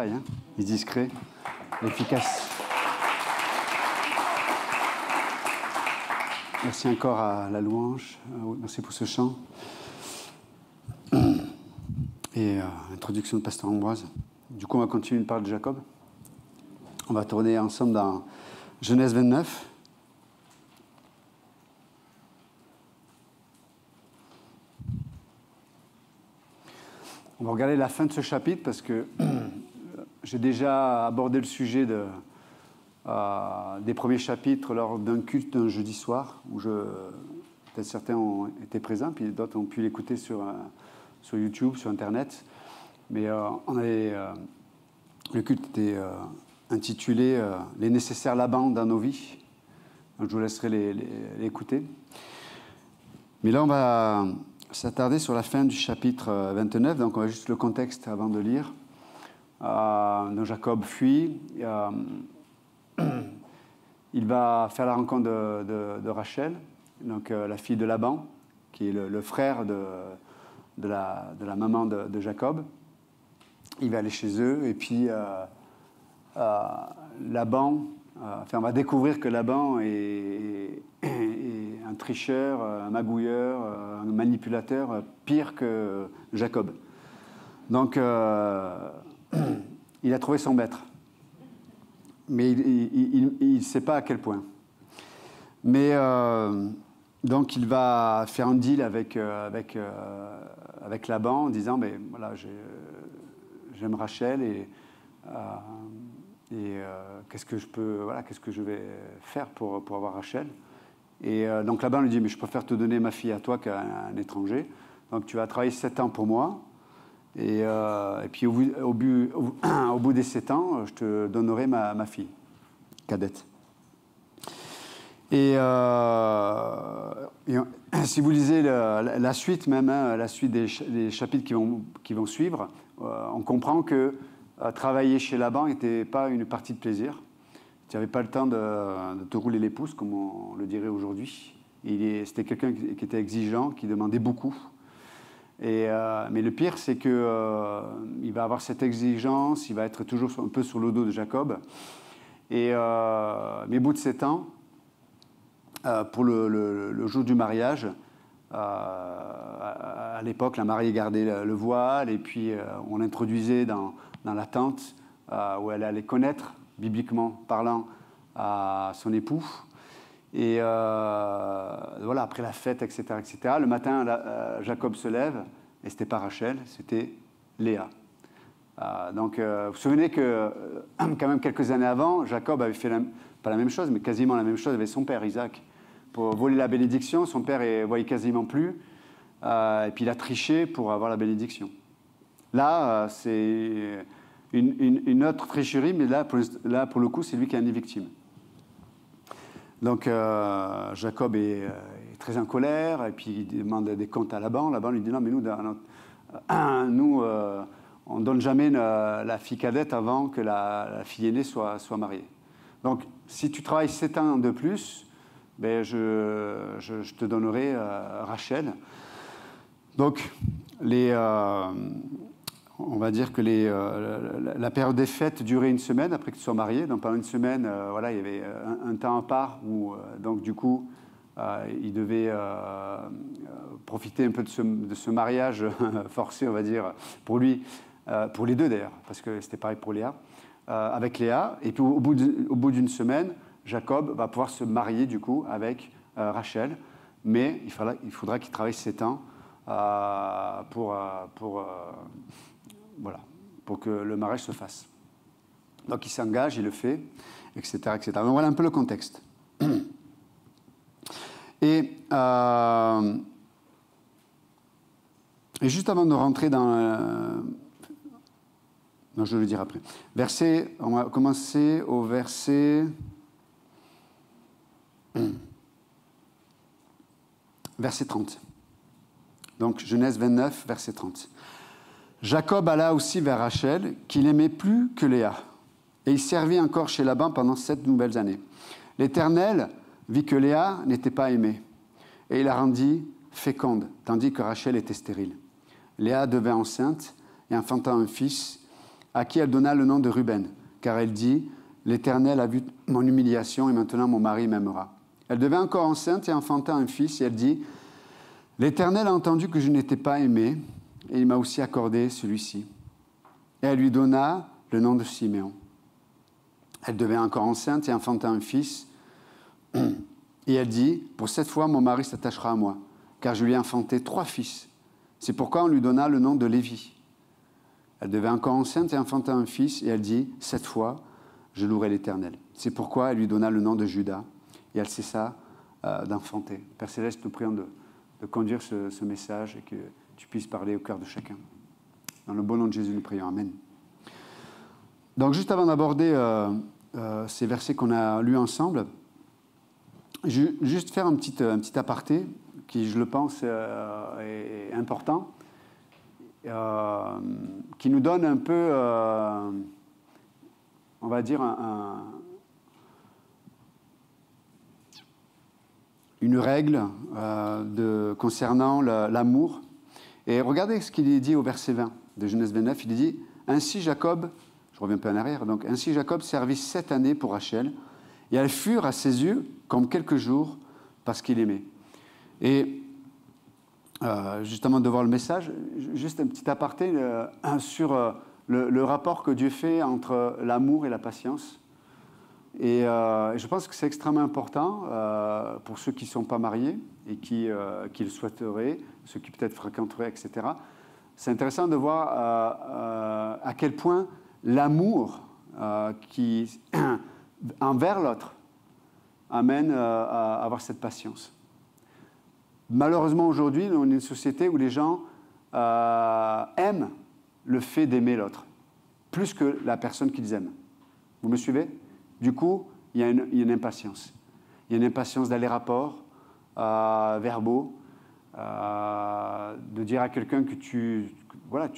Hein, il est discret, efficace. Merci encore à la louange. Merci pour ce chant. Et introduction de Pasteur Ambroise. Du coup, on va continuer de parler de Jacob. On va tourner ensemble dans Genèse 29. On va regarder la fin de ce chapitre parce que j'ai déjà abordé le sujet des premiers chapitres lors d'un culte d'un jeudi soir où peut-être certains ont été présents, puis d'autres ont pu l'écouter sur YouTube, sur Internet. Mais le culte était intitulé « Les nécessaires Laban dans nos vies ». Donc je vous laisserai l'écouter. Mais là, on va s'attarder sur la fin du chapitre 29. Donc on va juste le contexte avant de lire. Donc Jacob fuit. Il va faire la rencontre de Rachel, donc la fille de Laban, qui est le frère de la maman de Jacob. Il va aller chez eux et puis Laban, on va découvrir que Laban est un tricheur, un magouilleur, un manipulateur pire que Jacob. Donc il a trouvé son maître. Mais il ne sait pas à quel point. Mais donc il va faire un deal avec Laban en disant mais voilà, j'aime Rachel et qu'est-ce que je vais faire pour avoir Rachel. Et donc Laban lui dit mais je préfère te donner ma fille à toi qu'à un étranger. Donc tu vas travailler 7 ans pour moi. Et puis au bout des 7 ans, je te donnerai ma fille, cadette. Et si vous lisez la suite même, la suite des chapitres qui vont suivre, on comprend que travailler chez Laban n'était pas une partie de plaisir. Tu n'avais pas le temps de te rouler les pouces, comme on le dirait aujourd'hui. C'était quelqu'un qui était exigeant, qui demandait beaucoup. Mais le pire, c'est qu'il va avoir cette exigence, il va être toujours un peu sur le dos de Jacob. Mais au bout de 7 ans, pour le jour du mariage, à l'époque, la mariée gardait le voile, et puis on l'introduisait dans la tente où elle allait connaître, bibliquement parlant, son époux. Et voilà, après la fête, etc., etc. Le matin, Jacob se lève, et ce n'était pas Rachel, c'était Léa. Donc, vous vous souvenez que, quand même, quelques années avant, Jacob avait fait, pas la même chose, mais quasiment la même chose avec son père, Isaac. Pour voler la bénédiction, son père ne voyait quasiment plus, et puis il a triché pour avoir la bénédiction. Là, c'est une autre tricherie, mais là, pour le coup, c'est lui qui en est victime. Donc, Jacob est très en colère, et puis il demande des comptes à Laban. Laban lui dit non, mais nous on ne donne jamais la fille cadette avant que la fille aînée soit mariée. Donc, si tu travailles 7 ans de plus, ben, je te donnerai Rachel. Donc, on va dire que la période des fêtes durait 1 semaine après que tu sois marié. Donc pendant 1 semaine, voilà, il y avait un temps à part où, donc du coup, il devait profiter un peu de ce mariage forcé, on va dire, pour lui, pour les deux d'ailleurs, parce que c'était pareil pour Léa, avec Léa. Et puis au bout d'1 semaine, Jacob va pouvoir se marier du coup avec Rachel, mais il faudra qu'il travaille 7 ans pour que le mariage se fasse. Donc il s'engage, il le fait, etc., etc. Donc voilà un peu le contexte. Et juste avant de rentrer dans... non, je vais le dire après. On va commencer au verset... verset 30. Donc Genèse 29, verset 30. Jacob alla aussi vers Rachel, qu'il aimait plus que Léa. Et il servit encore chez Laban pendant 7 nouvelles années. L'Éternel vit que Léa n'était pas aimée, et il la rendit féconde, tandis que Rachel était stérile. Léa devint enceinte et enfanta un fils, à qui elle donna le nom de Ruben, car elle dit, « L'Éternel a vu mon humiliation et maintenant mon mari m'aimera. » Elle devint encore enceinte et enfanta un fils, et elle dit, « L'Éternel a entendu que je n'étais pas aimée, et il m'a aussi accordé celui-ci. » Et elle lui donna le nom de Siméon. Elle devint encore enceinte et enfanta un fils, et elle dit, « Pour cette fois, mon mari s'attachera à moi, car je lui ai enfanté 3 fils. C'est pourquoi on lui donna le nom de Lévi. » Elle devint encore enceinte et enfanta un fils, et elle dit, « Cette fois, je louerai l'Éternel. » C'est pourquoi elle lui donna le nom de Judas, et elle cessa d'enfanter. Père Céleste, nous prions de conduire ce message et que tu puisses parler au cœur de chacun. Dans le bon nom de Jésus, nous prions. Amen. Donc, juste avant d'aborder ces versets qu'on a lus ensemble, juste faire un petit aparté qui, je le pense, est important, qui nous donne un peu, on va dire, une règle concernant l'amour. Et regardez ce qu'il est dit au verset 20 de Genèse 29. Il dit, « Ainsi Jacob, je reviens un peu en arrière, donc, ainsi Jacob servit 7 années pour Rachel, et elles furent à ses yeux comme quelques jours parce qu'il aimait. » Et justement, de voir le message, juste un petit aparté sur le rapport que Dieu fait entre l'amour et la patience. Et je pense que c'est extrêmement important pour ceux qui ne sont pas mariés et qui le souhaiteraient, ceux qui peut-être fréquenteraient, etc. C'est intéressant de voir à quel point l'amour envers l'autre amène à avoir cette patience. Malheureusement, aujourd'hui, on est une société où les gens aiment le fait d'aimer l'autre, plus que la personne qu'ils aiment. Vous me suivez ? Du coup, il y a une impatience. Il y a une impatience d'aller-rapport, verbaux, de dire à quelqu'un que tu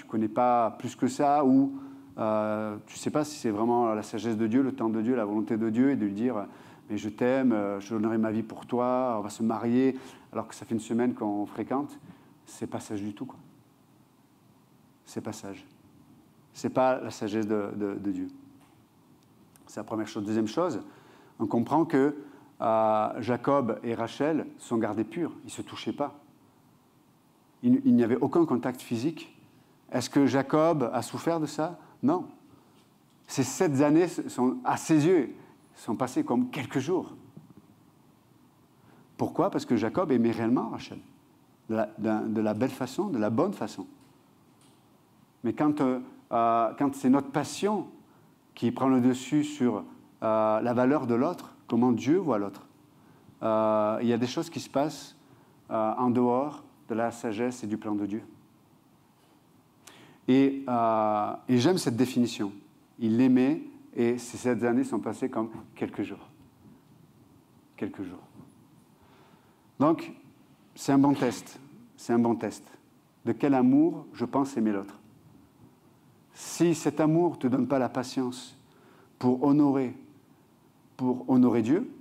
connais pas plus que ça, ou tu ne sais pas si c'est vraiment la sagesse de Dieu, le temps de Dieu, la volonté de Dieu, et de lui dire « mais je t'aime, je donnerai ma vie pour toi, on va se marier », alors que ça fait une semaine qu'on fréquente. C'est pas sage du tout, quoi. C'est pas sage. C'est pas la sagesse de Dieu. C'est la première chose. Deuxième chose, on comprend que Jacob et Rachel sont gardés purs. Ils ne se touchaient pas. Il n'y avait aucun contact physique. Est-ce que Jacob a souffert de ça? Non. Ces 7 années, à ses yeux, sont passées comme quelques jours. Pourquoi? Parce que Jacob aimait réellement Rachel. De la belle façon, de la bonne façon. Mais quand c'est notre passion qui prend le dessus sur la valeur de l'autre, comment Dieu voit l'autre, il y a des choses qui se passent en dehors de la sagesse et du plan de Dieu. Et j'aime cette définition. Il l'aimait et ces 7 années sont passées comme quelques jours. Quelques jours. Donc, c'est un bon test. C'est un bon test. De quel amour je pense aimer l'autre? Si cet amour ne te donne pas la patience pour honorer Dieu,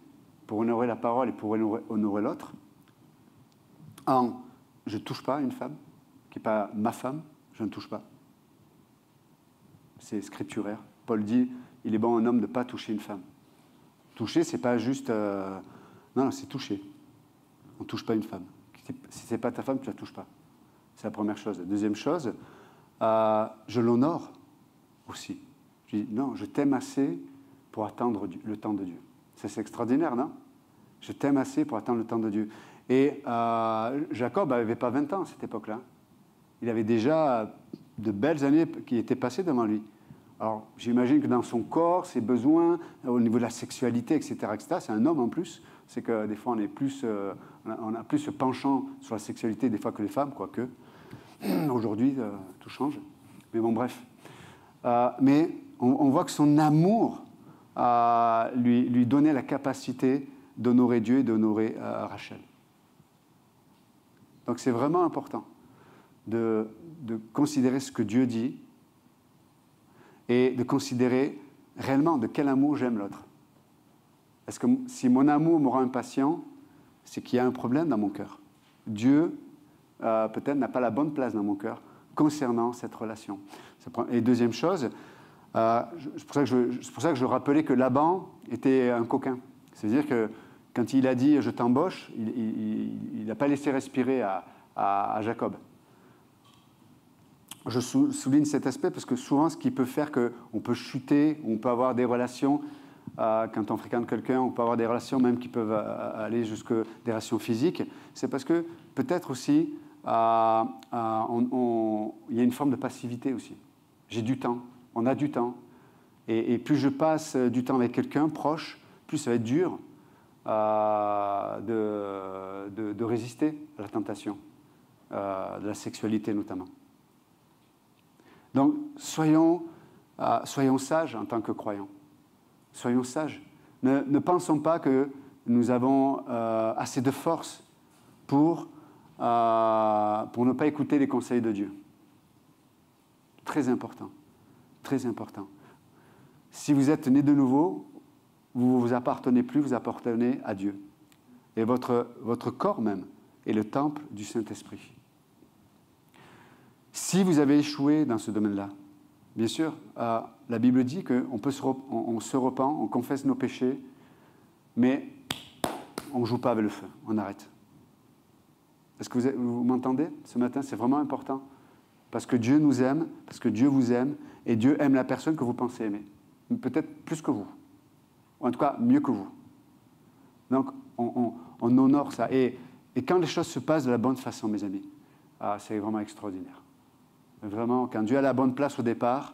pour honorer la parole et pour honorer l'autre, je ne touche pas une femme, qui n'est pas ma femme, je ne touche pas. C'est scripturaire. Paul dit, il est bon un homme de ne pas toucher une femme. Toucher, ce n'est pas juste... non, c'est toucher. On ne touche pas une femme. Si ce n'est pas ta femme, tu ne la touches pas. C'est la première chose. La deuxième chose, je l'honore aussi. Je dis, non, je t'aime assez pour attendre le temps de Dieu. C'est extraordinaire, non? Je t'aime assez pour attendre le temps de Dieu. Et Jacob n'avait pas 20 ans à cette époque-là. Il avait déjà de belles années qui étaient passées devant lui. Alors, j'imagine que dans son corps, ses besoins, au niveau de la sexualité, etc., c'est un homme en plus. C'est que des fois, on a plus ce penchant sur la sexualité des fois que les femmes, quoique. Aujourd'hui, tout change. Mais bon, bref. Mais on voit que son amour lui donnait la capacité d'honorer Dieu et d'honorer Rachel. Donc c'est vraiment important de considérer ce que Dieu dit et de considérer réellement de quel amour j'aime l'autre. Parce que si mon amour me rend impatient, c'est qu'il y a un problème dans mon cœur. Dieu, peut-être, n'a pas la bonne place dans mon cœur concernant cette relation. Et deuxième chose, C'est pour ça que je rappelais que Laban était un coquin. C'est-à-dire que quand il a dit « je t'embauche », il n'a pas laissé respirer à Jacob. Je souligne cet aspect parce que souvent, ce qui peut faire qu'on peut chuter, on peut avoir des relations, quand on fréquente quelqu'un, on peut avoir des relations même qui peuvent aller jusqu'à des relations physiques, c'est parce que peut-être aussi, il y a une forme de passivité aussi. J'ai du temps, on a du temps, et plus je passe du temps avec quelqu'un proche, plus ça va être dur de résister à la tentation, de la sexualité notamment. Donc, soyons sages en tant que croyants. Soyons sages. Ne pensons pas que nous avons assez de force pour ne pas écouter les conseils de Dieu. Très important. Très important. Si vous êtes né de nouveau, vous ne vous appartenez plus, vous appartenez à Dieu. Et votre corps même est le temple du Saint-Esprit. Si vous avez échoué dans ce domaine-là, bien sûr, la Bible dit qu'on se repent, on confesse nos péchés, mais on ne joue pas avec le feu, on arrête. Est-ce que vous m'entendez ce matin? C'est vraiment important. Parce que Dieu nous aime, parce que Dieu vous aime, et Dieu aime la personne que vous pensez aimer. Peut-être plus que vous, ou en tout cas mieux que vous. Donc, on honore ça. Et quand les choses se passent de la bonne façon, mes amis, c'est vraiment extraordinaire. Vraiment, quand Dieu a la bonne place au départ,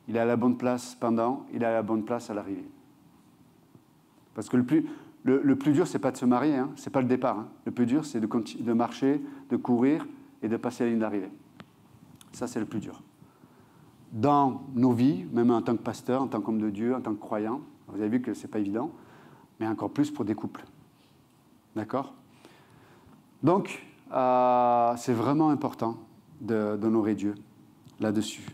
il a la bonne place pendant, il a la bonne place à l'arrivée. Parce que le plus dur, ce n'est pas de se marier, hein, ce n'est pas le départ. Hein. Le plus dur, c'est de marcher, de courir et de passer la ligne d'arrivée. Ça, c'est le plus dur. Dans nos vies, même en tant que pasteur, en tant qu'homme de Dieu, en tant que croyant, vous avez vu que ce n'est pas évident, mais encore plus pour des couples. D'accord? Donc, c'est vraiment important d'honorer Dieu là-dessus.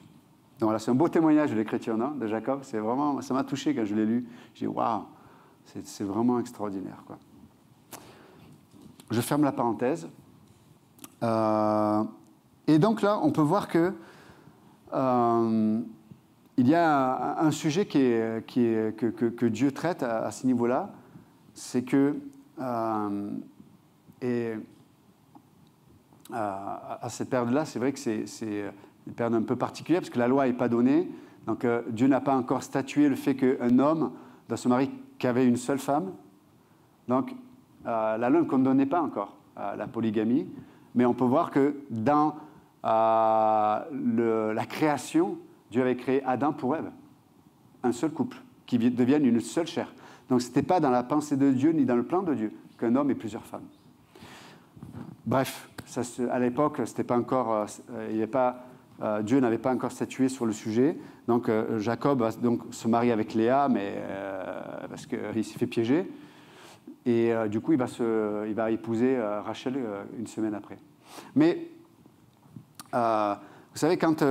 Donc là, c'est un beau témoignage de l'écriture, non, de Jacob. C'est vraiment, ça m'a touché quand je l'ai lu. J'ai dit, waouh, c'est vraiment extraordinaire, quoi. Je ferme la parenthèse. Et donc là, on peut voir que il y a un sujet que Dieu traite à ce niveau-là, c'est que à cette période-là, c'est vrai que c'est une période un peu particulière parce que la loi n'est pas donnée. Donc Dieu n'a pas encore statué le fait qu'un homme doit se marier qu'avec une seule femme. Donc la loi ne condamnait pas encore la polygamie, mais on peut voir que dans la création, Dieu avait créé Adam pour Ève, un seul couple, qui deviennent une seule chair. Donc ce n'était pas dans la pensée de Dieu ni dans le plan de Dieu qu'un homme ait plusieurs femmes. Bref, à l'époque, c'était pas encore, Dieu n'avait pas encore statué sur le sujet. Donc Jacob va donc se marier avec Léa, mais parce qu'il s'est fait piéger. Et du coup, il va épouser Rachel une semaine après. Mais vous savez, quand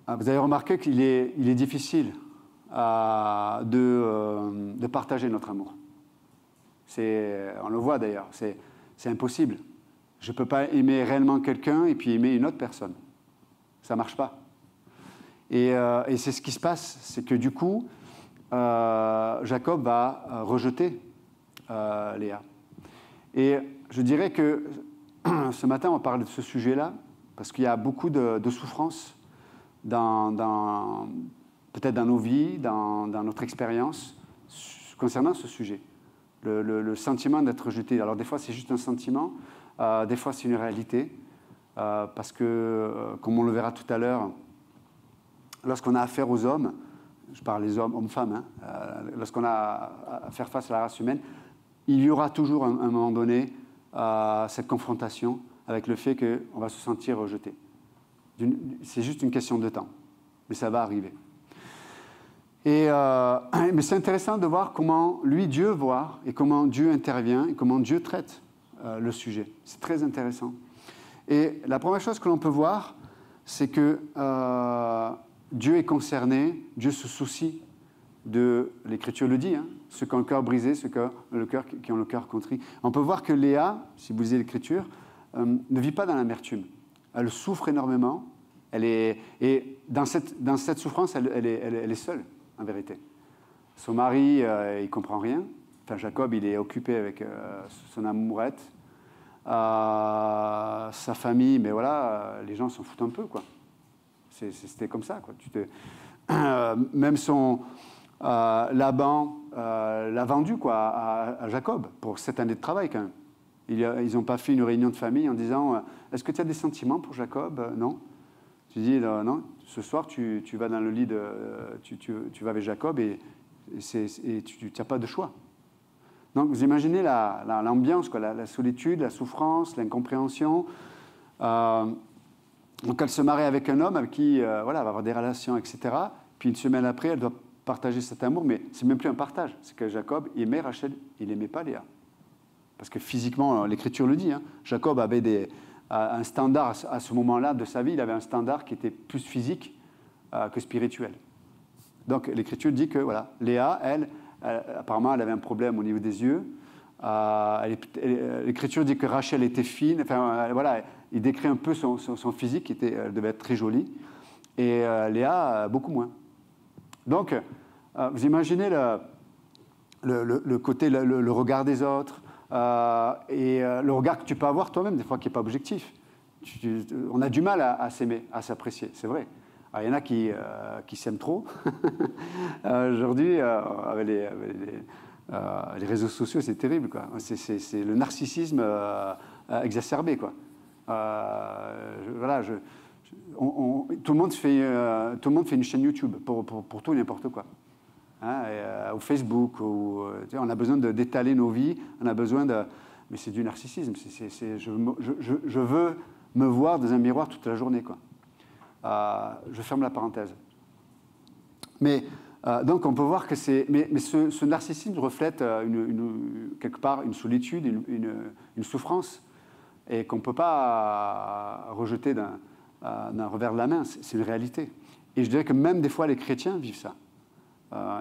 vous avez remarqué qu'il est difficile de partager notre amour. On le voit d'ailleurs, c'est impossible. Je ne peux pas aimer réellement quelqu'un et puis aimer une autre personne. Ça ne marche pas. Et c'est ce qui se passe, c'est que du coup, Jacob va rejeter Léa. Et je dirais que ce matin, on parle de ce sujet-là, parce qu'il y a beaucoup de souffrance peut-être dans nos vies, dans notre expérience, concernant ce sujet. Le sentiment d'être rejeté. Alors des fois, c'est juste un sentiment, des fois, c'est une réalité, parce que, comme on le verra tout à l'heure, lorsqu'on a affaire aux hommes, je parle des hommes, hommes-femmes, hein, lorsqu'on a à faire face à la race humaine, il y aura toujours, à un moment donné, cette confrontation avec le fait qu'on va se sentir rejeté. C'est juste une question de temps, mais ça va arriver. Mais c'est intéressant de voir comment Dieu voit, et comment Dieu intervient, et comment Dieu traite le sujet. C'est très intéressant. Et la première chose que l'on peut voir, c'est que Dieu est concerné, Dieu se soucie l'Écriture le dit, hein, ceux qui ont le cœur brisé, ceux qui ont le cœur contrit. On peut voir que Léa, si vous lisez l'Écriture, ne vit pas dans l'amertume. Elle souffre énormément, Et dans cette souffrance, elle est seule, en vérité. Son mari, il ne comprend rien. Enfin, Jacob, il est occupé avec son amourette. Sa famille, mais voilà, les gens s'en foutent un peu, quoi. C'était comme ça, quoi. Même Laban l'a vendu, quoi, à Jacob pour 7 années de travail, quand même. Ils n'ont pas fait une réunion de famille en disant est-ce que tu as des sentiments pour Jacob? Non. Tu dis non, ce soir tu vas dans le lit tu vas avec Jacob et tu n'as pas de choix. Donc vous imaginez l'ambiance, quoi, la solitude, la souffrance, l'incompréhension. Donc elle se marie avec un homme avec qui voilà, elle va avoir des relations, etc. Puis une semaine après, elle doit partager cet amour, mais c'est même plus un partage. C'est que Jacob aimait Rachel, il n'aimait pas Léa. Parce que physiquement, l'Écriture le dit, hein, Jacob avait un standard à ce moment-là de sa vie, il avait un standard qui était plus physique que spirituel. Donc l'Écriture dit que voilà, Léa, elle, apparemment, elle avait un problème au niveau des yeux. L'Écriture dit que Rachel était fine. Enfin, voilà, il décrit un peu son physique, elle devait être très jolie. Et Léa, beaucoup moins. Donc, vous imaginez le côté, le regard des autres, et le regard que tu peux avoir toi-même, des fois, qui n'est pas objectif. On a du mal à s'aimer, à s'apprécier, c'est vrai. Alors, il y en a qui s'aiment trop. Aujourd'hui, avec les réseaux sociaux, c'est terrible, quoi. C'est le narcissisme exacerbé, quoi. Voilà, tout le monde fait une chaîne YouTube pour tout et n'importe quoi. Hein, ou Facebook, on a besoin d'étaler nos vies, on a besoin de... Mais c'est du narcissisme. Je veux me voir dans un miroir toute la journée, quoi. Je ferme la parenthèse. Mais donc on peut voir que mais ce narcissisme reflète quelque part une solitude, une souffrance, et qu'on ne peut pas rejeter d'un revers de la main. C'est une réalité. Et je dirais que même des fois les chrétiens vivent ça.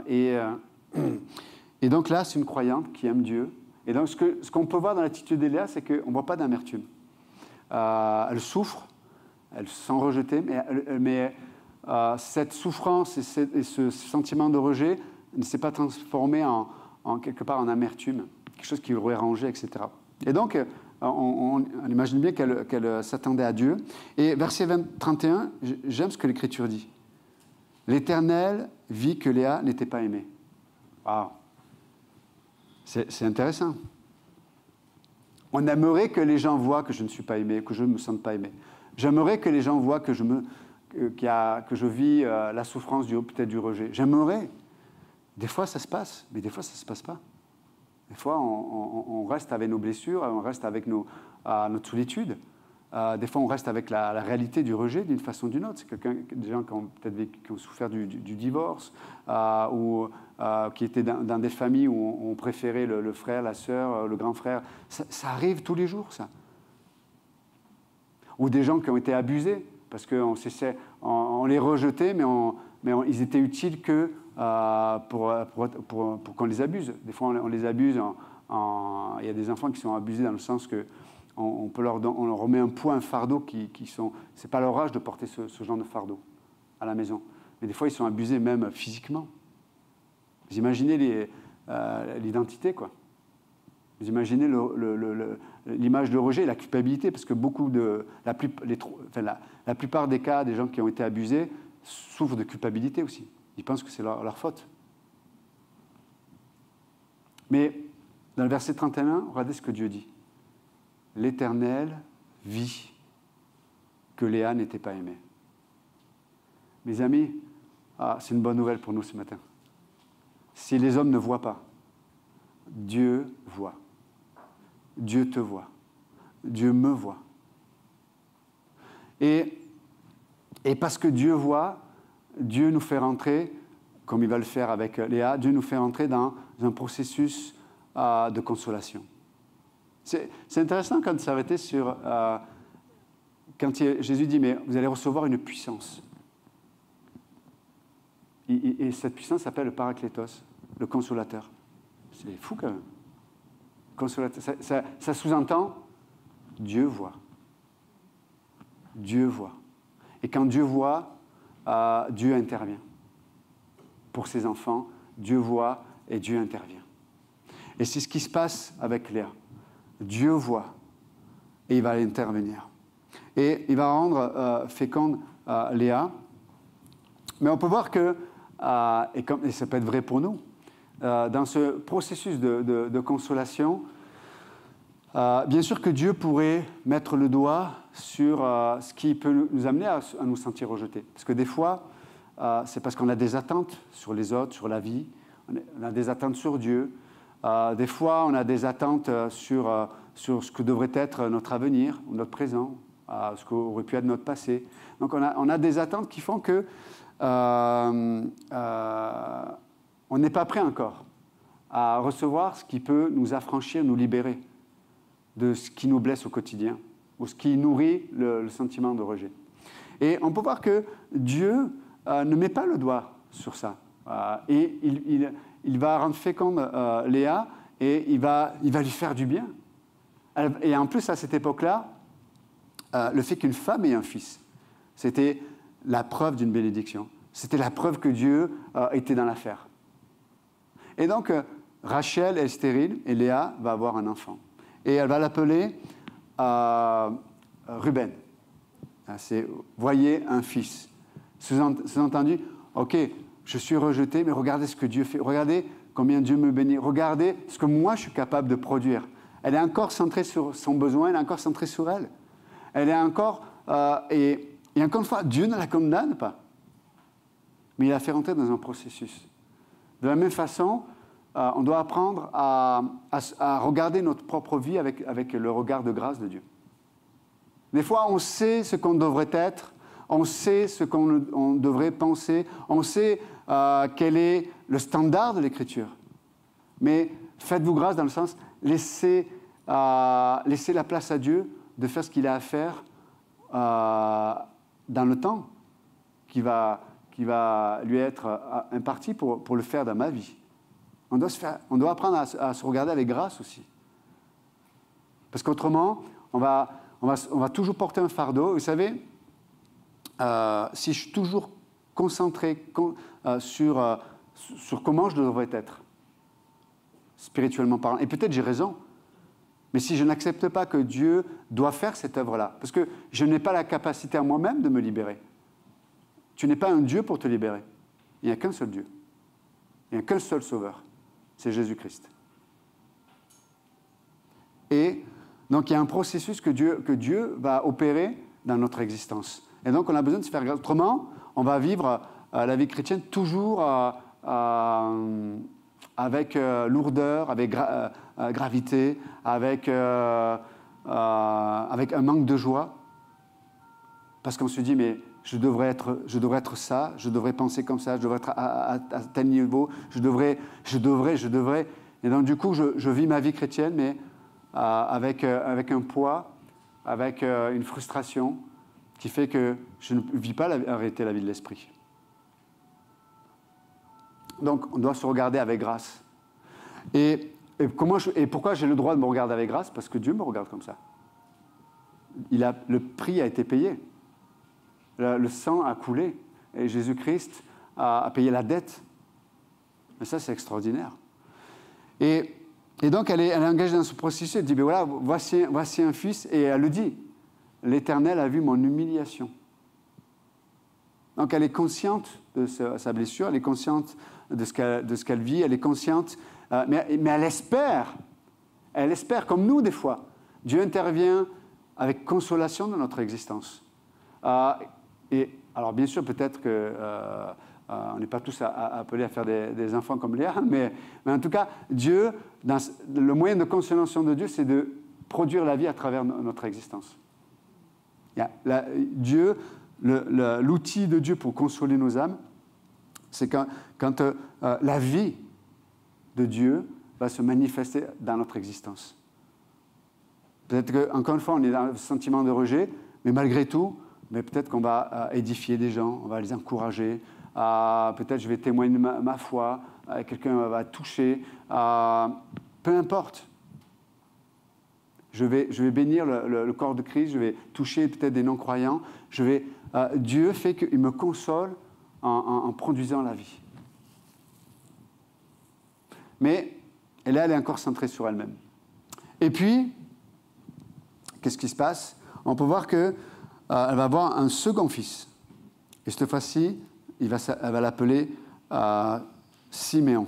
Et donc là, c'est une croyante qui aime Dieu. Et donc ce qu'on peut voir dans l'attitude d'Élia, c'est qu'on ne voit pas d'amertume. Elle souffre, elle se sent rejetée, mais cette souffrance et ce sentiment de rejet ne s'est pas transformé quelque part en amertume, quelque chose qui l'aurait rangé, etc. Et donc, on imagine bien qu'elle s'attendait à Dieu. Et verset 31, j'aime ce que l'Écriture dit. L'Éternel vit que Léa n'était pas aimée. Wow. C'est intéressant. On aimerait que les gens voient que je ne suis pas aimé, que je ne me sente pas aimé. J'aimerais que les gens voient que je vis la souffrance peut-être du rejet. J'aimerais. Des fois, ça se passe, mais des fois, ça ne se passe pas. Des fois, on reste avec nos blessures, on reste avec notre solitude. Des fois, on reste avec la réalité du rejet d'une façon ou d'une autre. C'est des gens qui ont souffert du divorce ou qui étaient dans des familles où on préférait le frère, la sœur, le grand frère. Ça arrive tous les jours, ça. Ou des gens qui ont été abusés parce qu'on les rejetait, mais ils étaient utiles que pour qu'on les abuse. Des fois, on les abuse. Il y a des enfants qui sont abusés dans le sens que on leur remet un poids, un fardeau c'est pas leur âge de porter ce genre de fardeau à la maison. Mais des fois, ils sont abusés même physiquement. Vous imaginez l'identité, quoi. Vous imaginez l'image de rejet, la culpabilité, parce que la plupart des cas des gens qui ont été abusés souffrent de culpabilité aussi. Ils pensent que c'est leur faute. Mais dans le verset 31, regardez ce que Dieu dit. L'Éternel vit que Léa n'était pas aimée. Mes amis, c'est une bonne nouvelle pour nous ce matin. Si les hommes ne voient pas, Dieu voit. Dieu te voit. Dieu me voit. Et parce que Dieu voit, Dieu nous fait rentrer, comme il va le faire avec Léa, Dieu nous fait rentrer dans un processus de consolation. C'est intéressant quand ça avait été quand Jésus dit, mais vous allez recevoir une puissance. Et cette puissance s'appelle le Paraclétos, le consolateur. C'est fou quand même. Consolateur. Ça sous-entend, Dieu voit. Dieu voit. Et quand Dieu voit, Dieu intervient. Pour ses enfants, Dieu voit et Dieu intervient. Et c'est ce qui se passe avec Léa. Dieu voit et il va intervenir. Et il va rendre féconde Léa. Mais on peut voir que, et ça peut être vrai pour nous, dans ce processus de consolation, bien sûr que Dieu pourrait mettre le doigt sur ce qui peut nous amener à nous sentir rejetés. Parce que des fois, c'est parce qu'on a des attentes sur les autres, sur la vie, on a des attentes sur Dieu. Des fois, on a des attentes sur ce que devrait être notre avenir, notre présent, ce qu'aurait pu être notre passé. Donc on a des attentes qui font que on n'est pas prêt encore à recevoir ce qui peut nous affranchir, nous libérer de ce qui nous blesse au quotidien ou ce qui nourrit le sentiment de rejet. Et on peut voir que Dieu ne met pas le doigt sur ça. Et il va rendre féconde Léa et il va lui faire du bien. Et en plus, à cette époque-là, le fait qu'une femme ait un fils, c'était la preuve d'une bénédiction. C'était la preuve que Dieu était dans l'affaire. Et donc, Rachel est stérile et Léa va avoir un enfant. Et elle va l'appeler Ruben. C'est « voyez un fils ». Sous-entendu, ok, je suis rejeté, mais regardez ce que Dieu fait. Regardez combien Dieu me bénit. Regardez ce que moi, je suis capable de produire. Elle est encore centrée sur son besoin, elle est encore centrée sur elle. Elle est encore... et encore une fois, Dieu ne la condamne pas. Mais il la fait rentrer dans un processus. De la même façon, on doit apprendre à regarder notre propre vie avec le regard de grâce de Dieu. Des fois, on sait ce qu'on devrait être, on sait ce qu'on devrait penser, on sait quel est le standard de l'Écriture. Mais faites-vous grâce dans le sens, laissez la place à Dieu de faire ce qu'il a à faire dans le temps qui va lui être imparti pour le faire dans ma vie. On doit apprendre à se regarder avec grâce aussi. Parce qu'autrement, on va toujours porter un fardeau. Vous savez, si je suis toujours concentré sur comment je devrais être, spirituellement parlant, et peut-être j'ai raison, mais si je n'accepte pas que Dieu doit faire cette œuvre-là, parce que je n'ai pas la capacité à moi-même de me libérer. Tu n'es pas un Dieu pour te libérer. Il n'y a qu'un seul Dieu. Il n'y a qu'un seul Sauveur. C'est Jésus-Christ. Et donc, il y a un processus que Dieu va opérer dans notre existence. Et donc, on a besoin de se faire grâce. Autrement, on va vivre la vie chrétienne toujours avec lourdeur, avec gravité, avec un manque de joie. Parce qu'on se dit, mais je devrais être ça, je devrais penser comme ça, je devrais être à tel niveau, je devrais. Et donc, du coup, je vis ma vie chrétienne, mais avec un poids, avec une frustration qui fait que je ne vis pas en réalité la vie de l'esprit. Donc, on doit se regarder avec grâce. Et pourquoi j'ai le droit de me regarder avec grâce? Parce que Dieu me regarde comme ça. Le prix a été payé. Le sang a coulé. Et Jésus-Christ a payé la dette. Mais ça, c'est extraordinaire. Et donc, elle est engagée dans ce processus. Elle dit, ben voilà, voici un fils. Et elle le dit. L'Éternel a vu mon humiliation. Donc, elle est consciente de sa blessure. Elle est consciente de ce qu'elle vit. Elle est consciente. Mais elle espère. Elle espère, comme nous, des fois. Dieu intervient avec consolation dans notre existence. Et alors, bien sûr, peut-être qu'on n'est pas tous appelés à faire des enfants comme Léa, mais en tout cas, Dieu, le moyen de consolation de Dieu, c'est de produire la vie à travers notre existence. L'outil de Dieu pour consoler nos âmes, c'est quand la vie de Dieu va se manifester dans notre existence. Peut-être qu'encore une fois, on est dans le sentiment de rejet, mais malgré tout, mais peut-être qu'on va édifier des gens, on va les encourager, peut-être je vais témoigner ma foi, quelqu'un va toucher, peu importe. Je vais bénir le corps de Christ, je vais toucher peut-être des non-croyants, je vais Dieu fait qu'il me console en produisant la vie. Mais là, elle est encore centrée sur elle-même. Et puis, qu'est-ce qui se passe? On peut voir qu'elle va avoir un second fils. Et cette fois-ci, elle va l'appeler Siméon.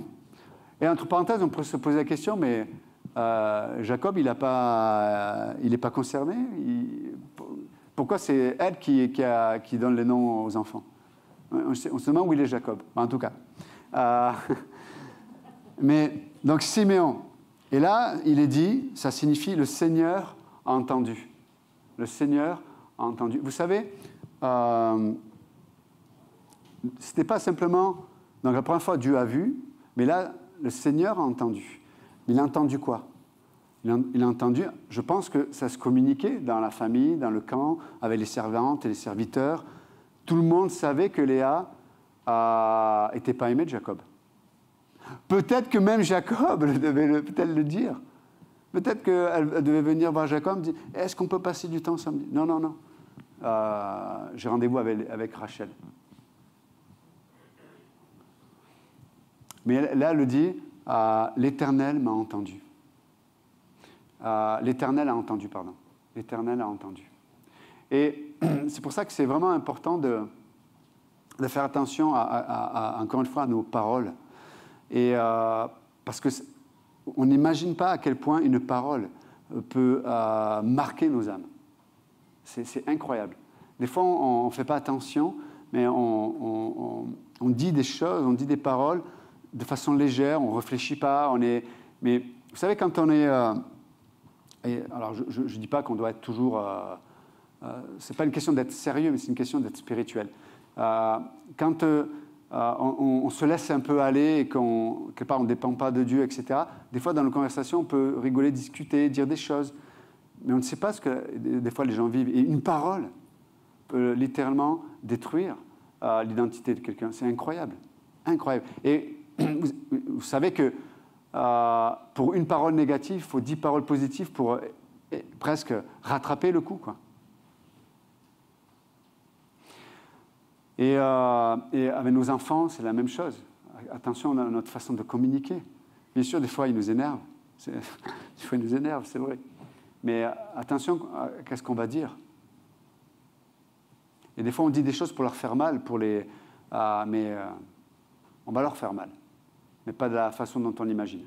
Et entre parenthèses, on pourrait se poser la question, mais Jacob, il n'est pas concerné? Pourquoi c'est elle qui donne les noms aux enfants? On se demande où il est Jacob, en tout cas. Mais donc Siméon, et là, il est dit, ça signifie le Seigneur a entendu. Le Seigneur a entendu. Vous savez, ce n'était pas simplement, donc la première fois Dieu a vu, mais là, le Seigneur a entendu. Il a entendu quoi? Il a entendu, je pense que ça se communiquait dans la famille, dans le camp, avec les servantes et les serviteurs. Tout le monde savait que Léa n'était pas aimée de Jacob. Peut-être que même Jacob devait peut-être le dire. Peut-être qu'elle devait venir voir Jacob et dire « Est-ce qu'on peut passer du temps samedi ?» Non, non, non. J'ai rendez-vous avec Rachel. Mais là, elle le dit « L'Éternel m'a entendu. » L'Éternel a entendu, pardon. L'Éternel a entendu. Et c'est pour ça que c'est vraiment important de faire attention, encore une fois, à nos paroles. Et parce qu'on n'imagine pas à quel point une parole peut marquer nos âmes. C'est incroyable. Des fois, on ne fait pas attention, mais on dit des choses, on dit des paroles de façon légère, on ne réfléchit pas. Mais vous savez, quand on est... alors, je ne dis pas qu'on doit être toujours... ce n'est pas une question d'être sérieux, mais c'est une question d'être spirituel. Quand... on se laisse un peu aller et quelque part on ne dépend pas de Dieu, etc. Des fois, dans nos conversations, on peut rigoler, discuter, dire des choses, mais on ne sait pas ce que des fois les gens vivent. Et une parole peut littéralement détruire l'identité de quelqu'un. C'est incroyable, incroyable. Et vous savez que pour une parole négative, il faut 10 paroles positives pour presque rattraper le coup, quoi. Et avec nos enfants, c'est la même chose. Attention à notre façon de communiquer. Bien sûr, des fois, ils nous énervent. Des fois, ils nous énervent, c'est vrai. Mais attention à qu'est-ce qu'on va dire. Et des fois, on dit des choses pour leur faire mal, mais on va leur faire mal. Mais pas de la façon dont on l'imagine.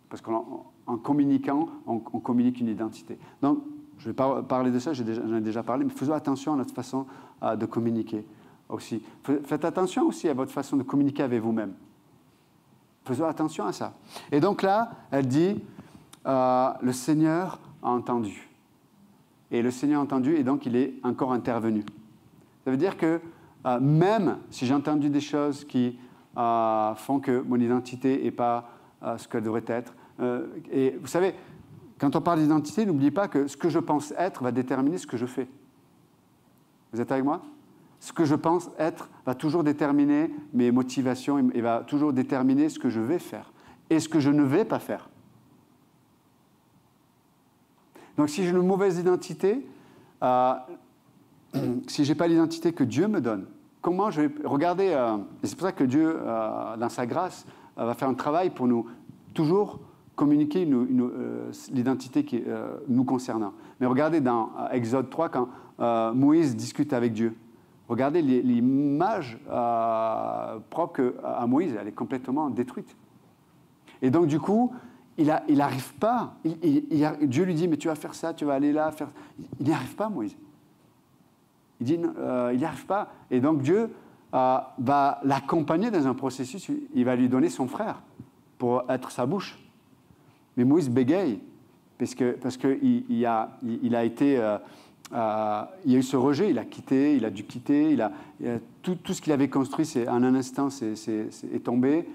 Parce qu'en communiquant, on communique une identité. Donc, je ne vais pas parler de ça, j'en ai déjà parlé, mais faisons attention à notre façon de communiquer aussi. Faites attention aussi à votre façon de communiquer avec vous-même. Faisons attention à ça. Et donc là, elle dit, le Seigneur a entendu. Et le Seigneur a entendu, et donc il est encore intervenu. Ça veut dire que même si j'ai entendu des choses qui font que mon identité n'est pas ce qu'elle devrait être, et vous savez, quand on parle d'identité, n'oubliez pas que ce que je pense être va déterminer ce que je fais. Vous êtes avec moi? Ce que je pense être va toujours déterminer mes motivations et va toujours déterminer ce que je vais faire et ce que je ne vais pas faire. Donc si j'ai une mauvaise identité, si je n'ai pas l'identité que Dieu me donne, comment je vais regarder, et c'est pour ça que Dieu, dans sa grâce, va faire un travail pour nous toujours communiquer l'identité qui nous concernant. Mais regardez dans Exode 3, quand Moïse discute avec Dieu. Regardez l'image propre à Moïse, elle est complètement détruite. Et donc du coup, il n'arrive pas. Dieu lui dit, mais tu vas faire ça, tu vas aller là, faire... Il n'y arrive pas, Moïse. Il dit, il n'y arrive pas. Et donc Dieu va l'accompagner dans un processus, il va lui donner son frère pour être sa bouche. Mais Moïse bégaye, parce qu'il a été... il y a eu ce rejet, il a dû quitter, tout ce qu'il avait construit, en un instant, est tombé.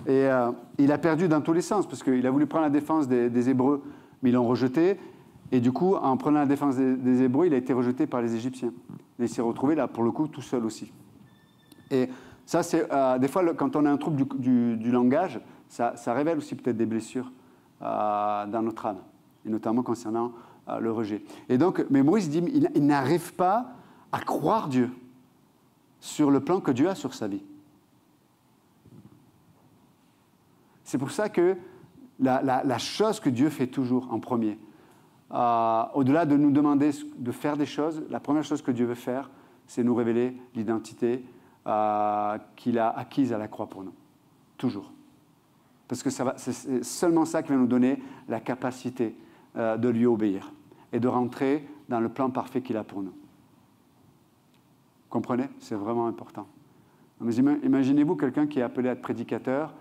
Et il a perdu dans tous les sens, parce qu'il a voulu prendre la défense des Hébreux, mais ils l'ont rejeté. Et du coup, en prenant la défense des Hébreux, il a été rejeté par les Égyptiens. Et il s'est retrouvé, là, pour le coup, tout seul aussi. Et ça, c'est des fois, quand on a un trouble du langage, ça révèle aussi peut-être des blessures dans notre âme, et notamment concernant le rejet. Et donc, mais Moïse dit, il n'arrive pas à croire Dieu sur le plan que Dieu a sur sa vie. C'est pour ça que la chose que Dieu fait toujours en premier, au-delà de nous demander de faire des choses, la première chose que Dieu veut faire, c'est nous révéler l'identité qu'il a acquise à la croix pour nous. Toujours. Parce que c'est seulement ça qui va nous donner la capacité de lui obéir et de rentrer dans le plan parfait qu'il a pour nous. Comprenez? C'est vraiment important. Mais imaginez-vous quelqu'un qui est appelé à être prédicateur,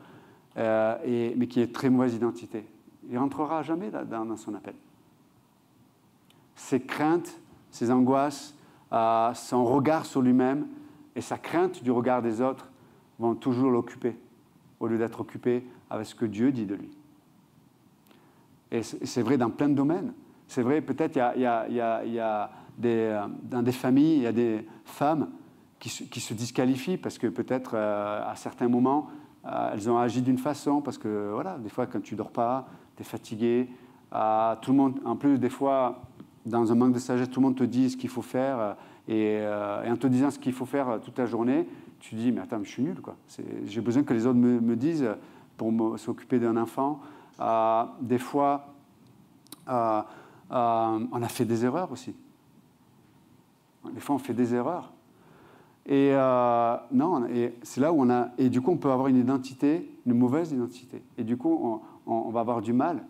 mais qui a très mauvaise identité. Il ne rentrera jamais dans son appel. Ses craintes, ses angoisses, son regard sur lui-même et sa crainte du regard des autres vont toujours l'occuper, au lieu d'être occupé avec ce que Dieu dit de lui. Et c'est vrai dans plein de domaines. C'est vrai, peut-être il y a dans des familles, il y a des femmes qui se disqualifient parce que peut-être à certains moments, elles ont agi d'une façon, parce que voilà, des fois quand tu ne dors pas, tu es fatigué, tout le monde, en plus des fois, dans un manque de sagesse, tout le monde te dit ce qu'il faut faire, et en te disant ce qu'il faut faire toute la journée, tu te dis, mais attends, je suis nul, quoi. J'ai besoin que les autres me disent pour s'occuper d'un enfant. Des fois, on a fait des erreurs aussi. Des fois, on fait des erreurs. Et non, et c'est là où et du coup, on peut avoir une identité, une mauvaise identité. Et du coup, on va avoir du mal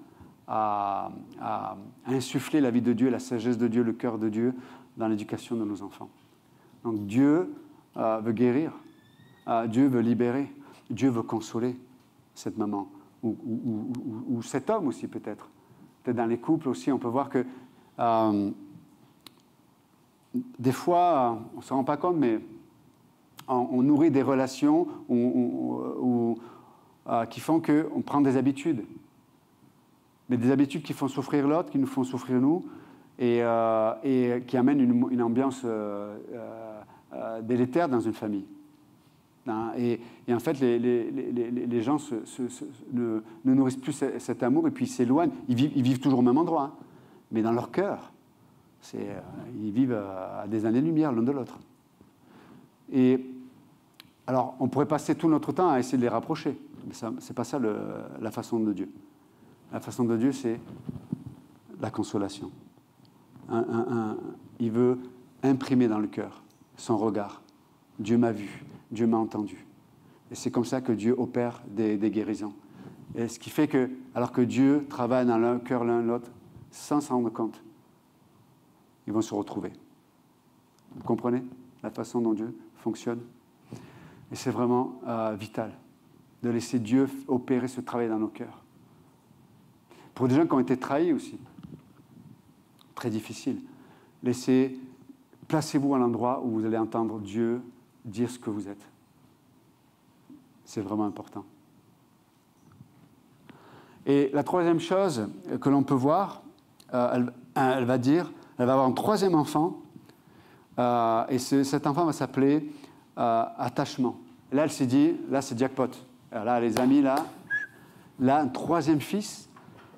à insuffler la vie de Dieu, la sagesse de Dieu, le cœur de Dieu dans l'éducation de nos enfants. Donc Dieu veut guérir, Dieu veut libérer, Dieu veut consoler cette maman, ou cet homme aussi peut-être. Peut-être dans les couples aussi, on peut voir que des fois, on ne s'en rend pas compte, mais on nourrit des relations qui font qu'on prend des habitudes. Mais des habitudes qui font souffrir l'autre, qui nous font souffrir nous, et qui amènent une ambiance délétère dans une famille. Et en fait, les gens ne nourrissent plus cet amour, et puis ils s'éloignent. Ils vivent toujours au même endroit, hein, mais dans leur cœur, ils vivent à des années-lumière l'un de l'autre. Et alors, on pourrait passer tout notre temps à essayer de les rapprocher, mais ce n'est pas ça la façon de Dieu. La façon de Dieu, c'est la consolation. Il veut imprimer dans le cœur son regard. Dieu m'a vu, Dieu m'a entendu. Et c'est comme ça que Dieu opère des guérisons. Et ce qui fait que, alors que Dieu travaille dans le cœur l'un l'autre, sans s'en rendre compte, ils vont se retrouver. Vous comprenez la façon dont Dieu fonctionne? Et c'est vraiment vital de laisser Dieu opérer ce travail dans nos cœurs. Pour des gens qui ont été trahis aussi, très difficile. Placez-vous à l'endroit où vous allez entendre Dieu dire ce que vous êtes. C'est vraiment important. Et la troisième chose que l'on peut voir, elle va avoir un troisième enfant, et cet enfant va s'appeler attachement. Et là, elle s'est dit, là, c'est jackpot. Alors là, les amis, là, un troisième fils,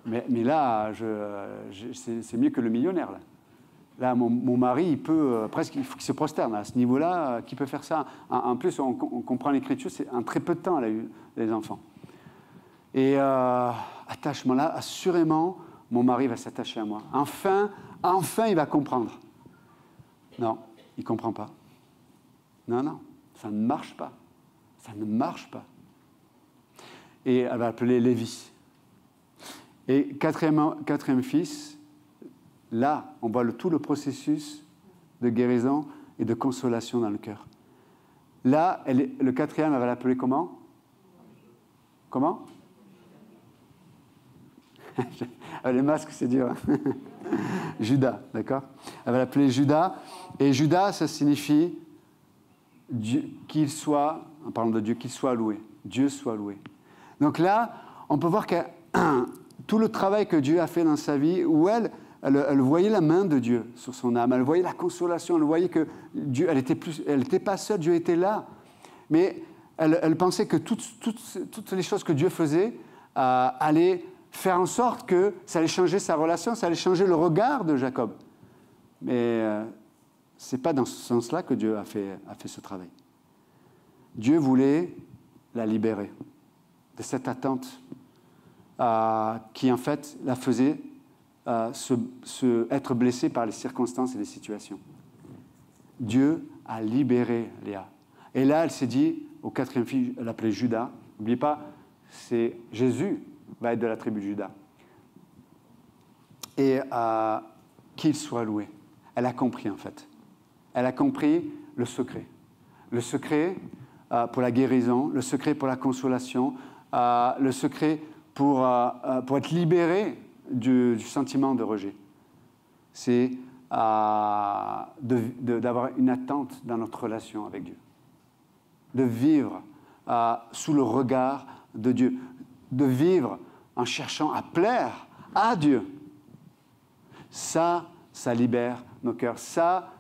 mais là, c'est mieux que le millionnaire, là. Là, mon mari, il peut presque, il faut qu'il se prosterne. À ce niveau-là, qui peut faire ça? En plus, on comprend l'Écriture, c'est en très peu de temps, elle a eu les enfants. Et attachement là, assurément, mon mari va s'attacher à moi. Enfin, il va comprendre. Non, il ne comprend pas. Non, ça ne marche pas. Ça ne marche pas. Et elle va l'appeler Lévi. Et quatrième fils, là, on voit tout le processus de guérison et de consolation dans le cœur. Là, le quatrième, elle va l'appeler comment? Comment? Les masques, c'est dur. Hein. Judas, d'accord? Elle va l'appeler Judas. Et Judas, ça signifie qu'il soit, en parlant de Dieu, qu'il soit loué. Dieu soit loué. Donc là, on peut voir que tout le travail que Dieu a fait dans sa vie, où elle voyait la main de Dieu sur son âme, elle voyait la consolation, elle voyait que Dieu, elle n'était pas seule, Dieu était là. Mais elle pensait que toutes les choses que Dieu faisait allaient faire en sorte que ça allait changer sa relation, ça allait changer le regard de Jacob. Mais Ce n'est pas dans ce sens-là que Dieu a fait ce travail. Dieu voulait la libérer de cette attente qui, en fait, la faisait être blessée par les circonstances et les situations. Dieu a libéré Léa. Et là, elle s'est dit, au 4e fils, elle l'appelait Judas. N'oubliez pas, c'est Jésus va être de la tribu de Judas. Et qu'il soit loué. Elle a compris, en fait. Elle a compris le secret. Le secret pour la guérison, le secret pour la consolation, le secret pour être libérée du sentiment de rejet. C'est d'avoir une attente dans notre relation avec Dieu. De vivre sous le regard de Dieu. De vivre en cherchant à plaire à Dieu. Ça libère nos cœurs.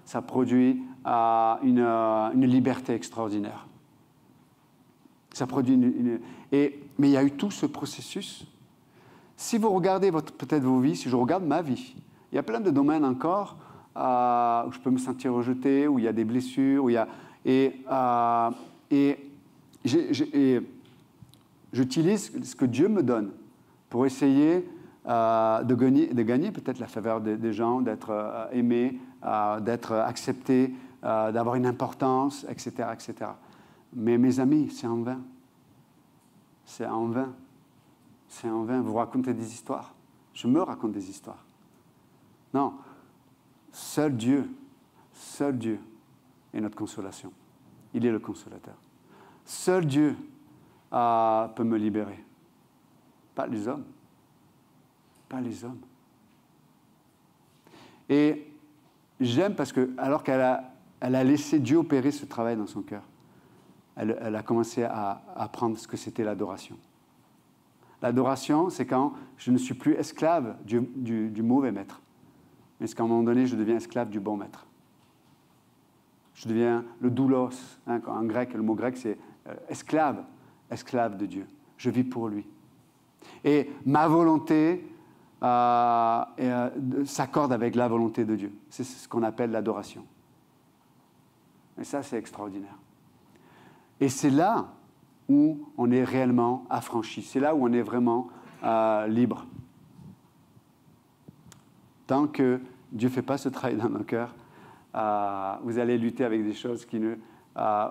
Ça produit une liberté extraordinaire. Ça produit mais il y a eu tout ce processus. Si vous regardez peut-être vos vies, si je regarde ma vie, il y a plein de domaines encore où je peux me sentir rejeté, où il y a des blessures, j'utilise ce que Dieu me donne pour essayer de gagner peut-être la faveur des gens, d'être aimé, d'être accepté, d'avoir une importance, etc., etc. Mais mes amis, c'est en vain. C'est en vain. C'est en vain. Vous racontez des histoires. Je me raconte des histoires. Non. Seul Dieu est notre consolation. Il est le consolateur. Seul Dieu peut me libérer. Pas les hommes. Pas les hommes. Et j'aime parce que, alors qu'elle a laissé Dieu opérer ce travail dans son cœur, elle a commencé à apprendre ce que c'était l'adoration. L'adoration, c'est quand je ne suis plus esclave du mauvais maître, mais c'est qu'à un moment donné, je deviens esclave du bon maître. Je deviens le doulos. En grec, le mot grec, c'est esclave de Dieu. Je vis pour lui. Et ma volonté s'accorde avec la volonté de Dieu. C'est ce qu'on appelle l'adoration. Et ça, c'est extraordinaire. Et c'est là où on est réellement affranchi. C'est là où on est vraiment libre. Tant que Dieu ne fait pas ce travail dans nos cœurs, vous allez lutter avec des choses qui ne...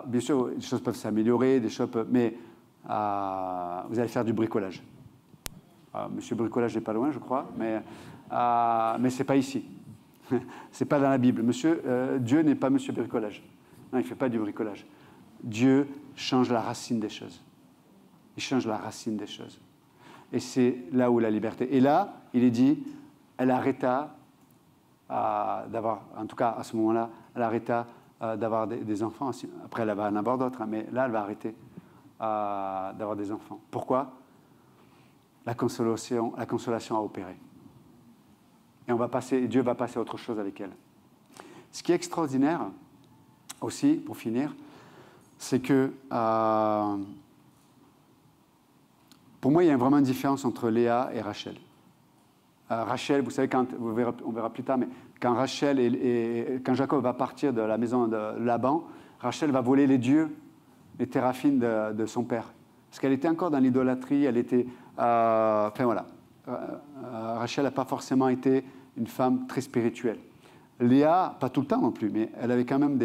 bien sûr, des choses peuvent s'améliorer, mais vous allez faire du bricolage. Monsieur Bricolage n'est pas loin, je crois, mais ce n'est pas ici. Ce n'est pas dans la Bible. Dieu n'est pas Monsieur Bricolage. Non, il ne fait pas du bricolage. Dieu change la racine des choses. Il change la racine des choses. Et c'est là où la liberté. Et là, il est dit, elle arrêta d'avoir, en tout cas à ce moment-là, elle arrêta d'avoir des enfants. Après, elle va en avoir d'autres, mais là, elle va arrêter d'avoir des enfants. Pourquoi ? La consolation a opéré. Et Dieu va passer à autre chose avec elle. Ce qui est extraordinaire aussi, pour finir, c'est que pour moi, il y a vraiment une différence entre Léa et Rachel. Rachel, vous savez, on verra plus tard, mais quand Jacob va partir de la maison de Laban, Rachel va voler les dieux, les téraphines de son père. Parce qu'elle était encore dans l'idolâtrie, elle était... enfin voilà. Rachel n'a pas forcément été une femme très spirituelle. Léa, pas tout le temps non plus, mais elle avait quand même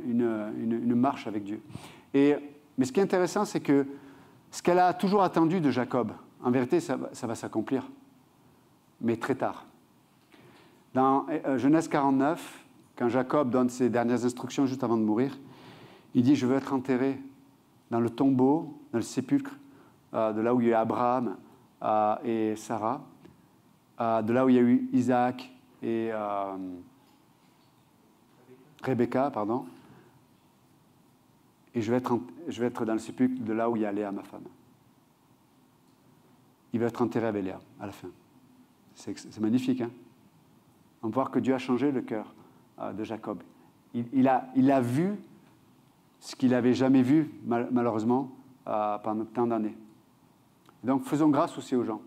une marche avec Dieu. Mais ce qui est intéressant, c'est que ce qu'elle a toujours attendu de Jacob, en vérité, ça va s'accomplir, mais très tard. Dans Genèse 49, quand Jacob donne ses dernières instructions juste avant de mourir, il dit « Je veux être enterré dans le tombeau, dans le sépulcre, de là où il y a eu Abraham et Sarah, de là où il y a eu Isaac et Rebecca, pardon, et je vais être dans le sépulcre de là où il y a Léa, ma femme. » Il va être enterré avec Léa, à la fin. C'est magnifique, hein? On voit que Dieu a changé le cœur de Jacob. Il a vu ce qu'il n'avait jamais vu, malheureusement, pendant tant d'années. Donc, faisons grâce aussi aux gens.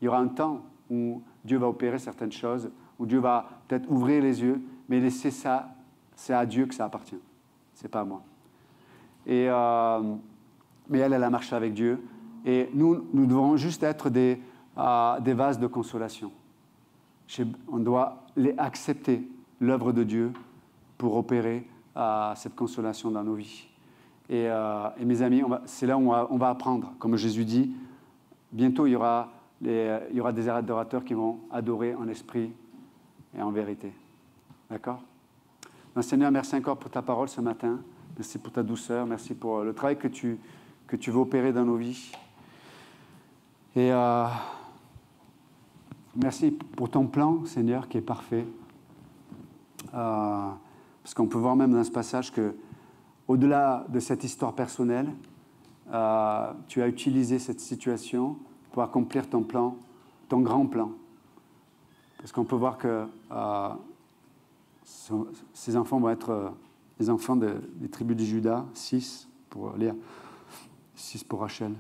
Il y aura un temps où Dieu va opérer certaines choses, où Dieu va peut-être ouvrir les yeux, mais laisser ça, c'est à Dieu que ça appartient. Ce n'est pas à moi. Mais elle a marché avec Dieu. Et nous devons juste être des vases de consolation. On doit accepter l'œuvre de Dieu pour opérer cette consolation dans nos vies. Et mes amis, c'est là où on va apprendre. Comme Jésus dit, bientôt il y aura des adorateurs qui vont adorer en esprit et en vérité. D'accord? Donc, Seigneur, merci encore pour ta parole ce matin. Merci pour ta douceur. Merci pour le travail que tu veux opérer dans nos vies. Et merci pour ton plan, Seigneur, qui est parfait. Parce qu'on peut voir même dans ce passage que, au-delà de cette histoire personnelle, tu as utilisé cette situation pour accomplir ton plan, ton grand plan. Parce qu'on peut voir que ces enfants vont être les enfants des tribus de Juda, 6 pour Léa, 6 pour Rachel.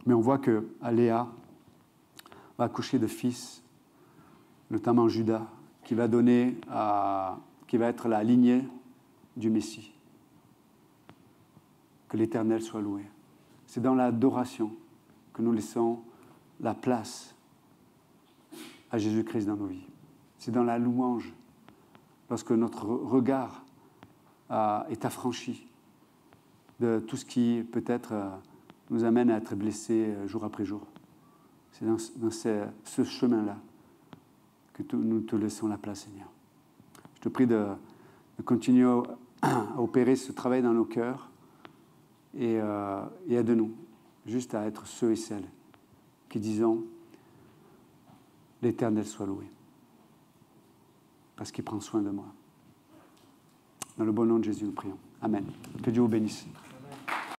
Mais on voit que Léa va accoucher de fils, notamment Judas, qui va être la lignée du Messie. Que l'Éternel soit loué. C'est dans l'adoration que nous laissons la place à Jésus-Christ dans nos vies. C'est dans la louange, lorsque notre regard est affranchi de tout ce qui peut-être nous amène à être blessés jour après jour. C'est dans ce chemin-là que nous te laissons la place, Seigneur. Je te prie de continuer à opérer ce travail dans nos cœurs et aide-nous juste à être ceux et celles qui disons « L'Éternel soit loué » parce qu'il prend soin de moi. Dans le bon nom de Jésus, nous prions. Amen. Que Dieu vous bénisse.